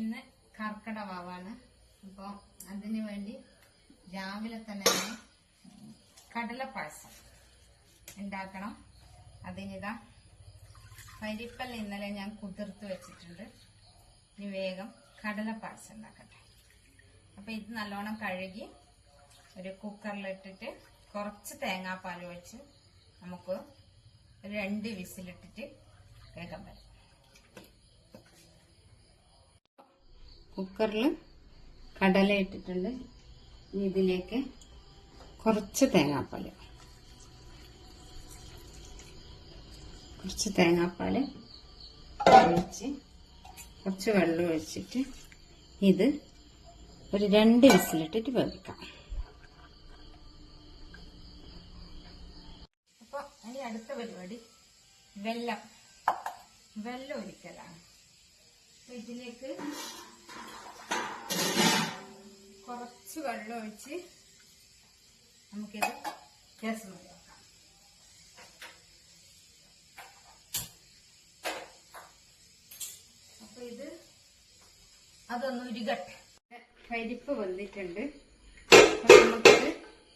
ഇന്ന് കർക്കിടകവാവാണ്. അപ്പോൾ അതിനു വേണ്ടി രാവിലെ തന്നെ കടലപ്പായസം ഉണ്ടാക്കണം. അതിനിതാ പരിപ്പെല്ലാം ഇന്നലെ ഞാൻ കുതിർത്ത് വെച്ചിട്ടുണ്ട്. ഇനി വേഗം കടലപ്പായസം ഉണ്ടാക്കട്ടെ. അപ്പൊ ഇത് നല്ലോണം കഴുകി ഒരു കുക്കറിലിട്ടിട്ട് കുറച്ച് തേങ്ങാപ്പാൽ വെച്ച് നമുക്ക് 2 വിസിലിട്ടിട്ട് വേഗം വരും. കുക്കറിൽ കടല ഇട്ടിട്ടുണ്ട്. ഇതിലേക്ക് കുറച്ച് തേങ്ങാപ്പാൽ ഒഴിച്ച് കുറച്ച് വെള്ളം ഒഴിച്ചിട്ട് ഇത് ഒരു 2 വിസിലിട്ടിട്ട് വേവിക്കാം. അപ്പൊ ഇനി അടുത്ത പരിപാടി വെള്ളം ഒഴിക്കലാണ്. ഇതിലേക്ക് കുറച്ച് വെള്ളം ഒഴിച്ച് നമുക്കിത് ഗ്യാസ് വെക്കാം. അപ്പൊ ഇത് അതൊന്ന് ഉരുകട്ടെ. പരിപ്പ് വെന്തിട്ടുണ്ട്. നമുക്കിത്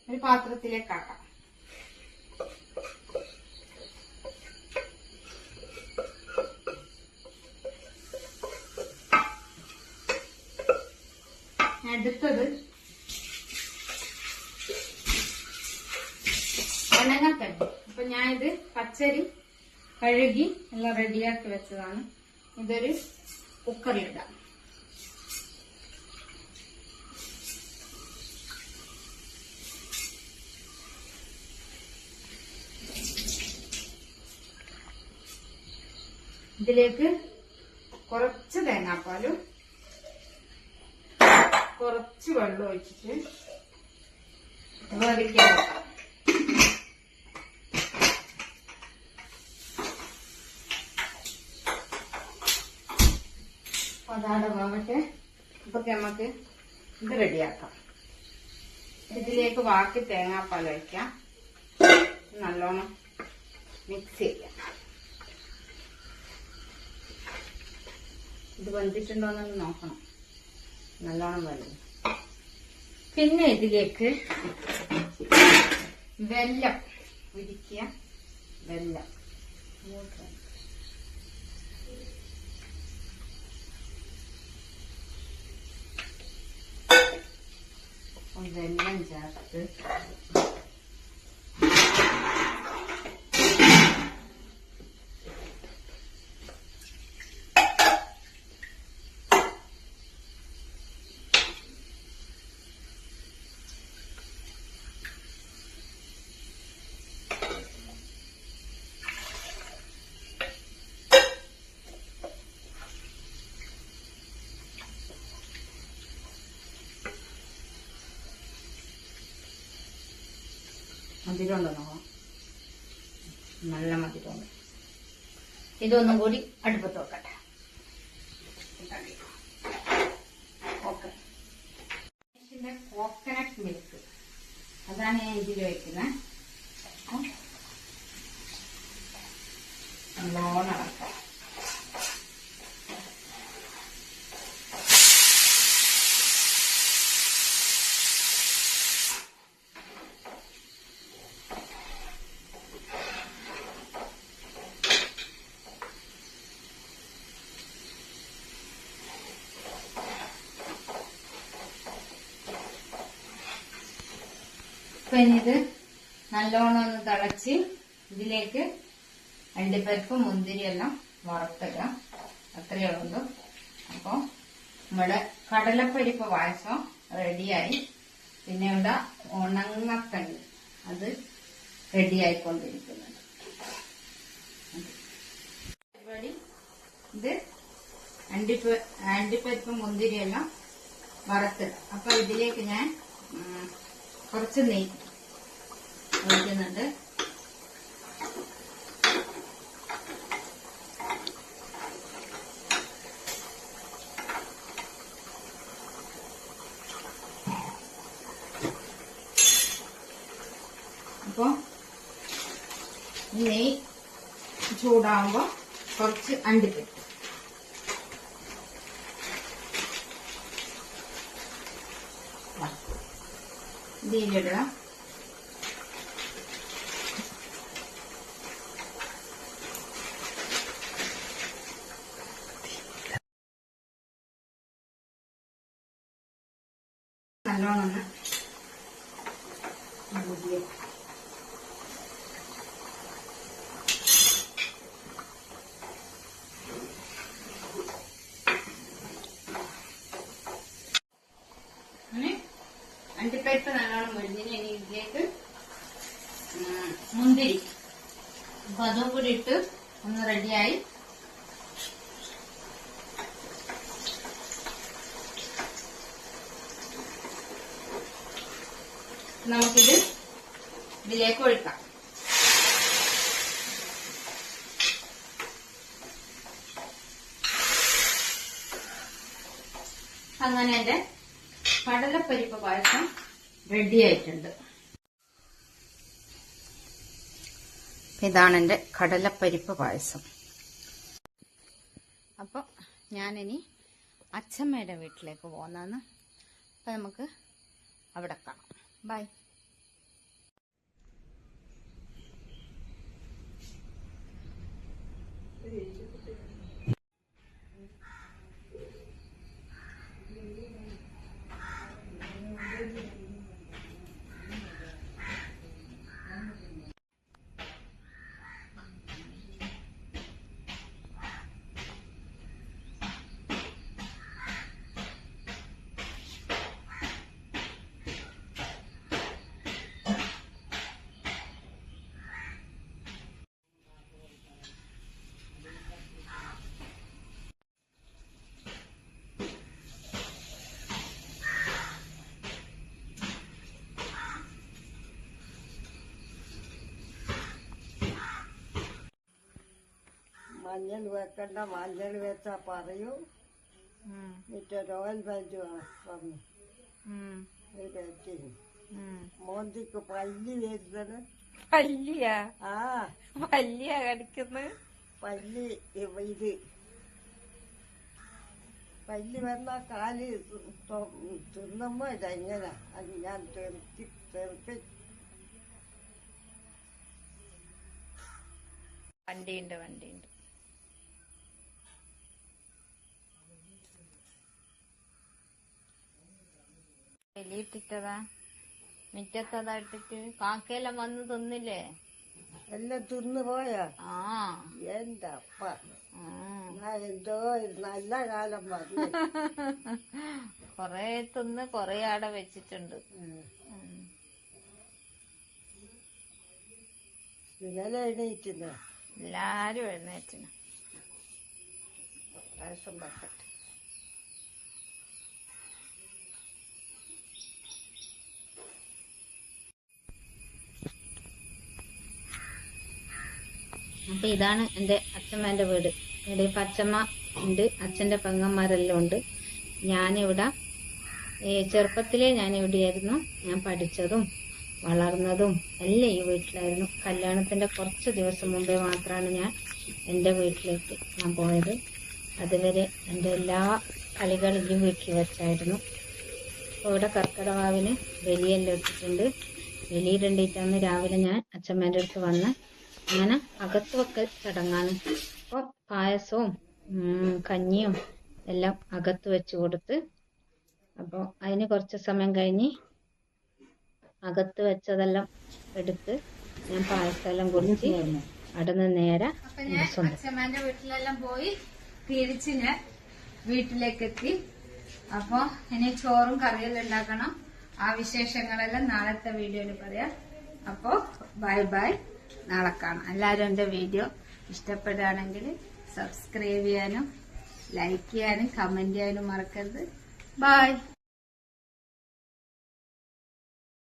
ഒരു പാത്രത്തിലേക്ക് ആക്കാം. അടുത്തത് ഉണങ്ങത്തണ്ട്. അപ്പൊ ഞാനിത് പച്ചരി കഴുകി എല്ലാം റെഡിയാക്കി വെച്ചതാണ്. ഇതൊരു കുക്കറിലിടാം. ഇതിലേക്ക് കുറച്ച് തേങ്ങാപ്പാലും കുറച്ച് വെള്ളം ഒഴിച്ചിട്ട് വേവിക്കാൻ വെക്കാം. അതാടെ വേവട്ടെ. അപ്പൊ നമുക്ക് ഇത് റെഡിയാക്കാം. ഇതിലേക്ക് ബാക്കി തേങ്ങാപ്പാൽ ഒഴിക്കാം. നല്ലോണം മിക്സ് ചെയ്യാം. ഇത് വെന്തിട്ടുണ്ടോയെന്ന് നോക്കണം. നല്ലോണം വെള്ളം. പിന്നെ ഇതിലേക്ക് വെല്ലം ഉരുക്കിയ വെല്ലം ചേർത്ത് മധുരമുണ്ടോ നോക്കാം. നല്ല മധുരമുണ്ട്. ഇതൊന്നും കൂടി അടുപ്പത്ത് വെക്കട്ടെ. ഓക്കെ, കോക്കനട്ട് മിൽക്ക് അതാണ് ഞാൻ ഇതിൽ വയ്ക്കുന്നത്. നല്ലോണം ഇളക്കാം. ഇനി ഇത് നല്ലോണം ഒന്ന് തിളച്ച് ഇതിലേക്ക് അണ്ടിപ്പരിപ്പ് മുന്തിരി എല്ലാം വറുത്തിടാം. അത്രയേ ഉള്ളൂ. അപ്പൊ നമ്മുടെ കടലപ്പരിപ്പ് പായസം റെഡിയായി. പിന്നെ ഇവിടെ ഉണങ്ങക്കണ്ട് അത് റെഡിയായിക്കൊണ്ടിരിക്കുന്നുണ്ട്. പരിപാടി ഇത് അണ്ടിപ്പരിപ്പ് മുന്തിരി എല്ലാം വറുത്തിടാം. അപ്പൊ ഇതിലേക്ക് ഞാൻ കുറച്ച് നെയ്യ് ഒഴിക്കുന്നുണ്ട്. അപ്പൊ നെയ്യ് ചൂടാകുമ്പോ കുറച്ച് അണ്ടിപ്പരിപ്പ് ഇതിലിടുക. നല്ലോണം അണ്ടിപ്പരിപ്പ് നല്ലോണം മുരിഞ്ഞിന്. ഇനി ഇതിലേക്ക് മുന്തിരി, അപ്പൊ അതും കൂടി ഇട്ട് ഒന്ന് റെഡിയായി. നമുക്കിത് ഇതിലേക്ക് ഒഴിക്കാം. അങ്ങനെ എന്റെ കടലപ്പരിപ്പ് പായസം റെഡി ആയിട്ടുണ്ട്. ഇതാണ് എന്റെ കടലപ്പരിപ്പ് പായസം. അപ്പൊ ഞാനിനി അച്ഛമ്മയുടെ വീട്ടിലേക്ക് പോകുന്നതാണ്. അപ്പൊ നമുക്ക് അവിടെ കാണാം. ബൈ. മഞ്ഞൾ വെക്കണ്ട, മഞ്ഞൾ വെച്ചാ പറയൂ. മറ്റേ റോയൽ ബെഞ്ച് വന്നു പറ്റി മോന്തിക്ക് പല്ലി വരുന്നത്. പല്ലിയാ? ആ പല്ലിയാ കടിക്കുന്നത്. പല്ലി ഇത് പല്ലി വന്ന കാല് തിന്നുമ്പോ ഇതെങ്ങനെ അത് ഞാൻ തെറുപ്പി. വണ്ടിയുണ്ട്. എലിയിട്ടിട്ടതാ, മിറ്റത്തതാ ഇട്ടിട്ട്. കാക്കയെല്ലാം വന്ന് തിന്നില്ലേ? എല്ലാം തിന്നു പോയാ? ആ, എന്റെ അപ്പ എന്തോ നല്ല കാലം പറഞ്ഞു. കൊറേ തിന്ന് കൊറേ ആടെ വെച്ചിട്ടുണ്ട്. ഇന്നലെ എണീറ്റിന് എല്ലാരും എഴുന്നേറ്റിന്. പായസം വെക്കട്ടെ. അപ്പൊ ഇതാണ് എന്റെ അച്ഛമ്മേന്റെ വീട്. ഇവിടെ ഇപ്പൊ അച്ഛമ്മ ഉണ്ട്, അച്ഛന്റെ പെങ്ങന്മാരെല്ലാം ഉണ്ട്. ഞാനിവിടെ ചെറുപ്പത്തിലേ ഞാനിവിടെയായിരുന്നു. ഞാൻ പഠിച്ചതും വളർന്നതും എല്ലാം ഈ വീട്ടിലായിരുന്നു. കല്യാണത്തിന്റെ കുറച്ച് ദിവസം മുമ്പേ മാത്രമാണ് ഞാൻ എന്റെ വീട്ടിലേക്ക് ഞാൻ പോയത്. അതുവരെ എന്റെ എല്ലാ കളികളും ഈ വീട്ടിൽ വെച്ചായിരുന്നു. അപ്പോൾ ഇവിടെ കർക്കിടവാവിന് ബലിയെല്ലാം ഇട്ടിട്ടുണ്ട്. ബലിയിടേണ്ടിയിട്ടാണ് രാവിലെ ഞാൻ അച്ഛമ്മേന്റെ അടുത്ത് വന്ന് അങ്ങനെ അകത്ത് വെക്കൽ ചടങ്ങാണ്. അപ്പോൾ പായസവും കഞ്ഞിയും എല്ലാം അകത്ത് വെച്ച് കൊടുത്ത്, അപ്പോൾ അതിന് കുറച്ച് സമയം കഴിഞ്ഞ് അകത്ത് വെച്ചതെല്ലാം എടുത്ത് ഞാൻ പായസമെല്ലാം കുടിച്ച് അവിടെ നിന്ന് നേരെ അച്ഛമ്മേന്റെ വീട്ടിലെല്ലാം പോയി തിരിച്ച് ഞാൻ വീട്ടിലേക്ക് എത്തി. അപ്പൊ ഇനി ചോറും കറിയെല്ലാം ഉണ്ടാക്കണം. ആ വിശേഷങ്ങളെല്ലാം നാളത്തെ വീഡിയോയിൽ പറയാം. അപ്പോ ബൈ ബൈ, നാളെ കാണാം. എല്ലാവരും എന്റെ വീഡിയോ ഇഷ്ടപ്പെടുകയാണെങ്കിൽ സബ്സ്ക്രൈബ് ചെയ്യാനും ലൈക്ക് ചെയ്യാനും കമന്റ് ചെയ്യാനും മറക്കരുത്. ബൈ.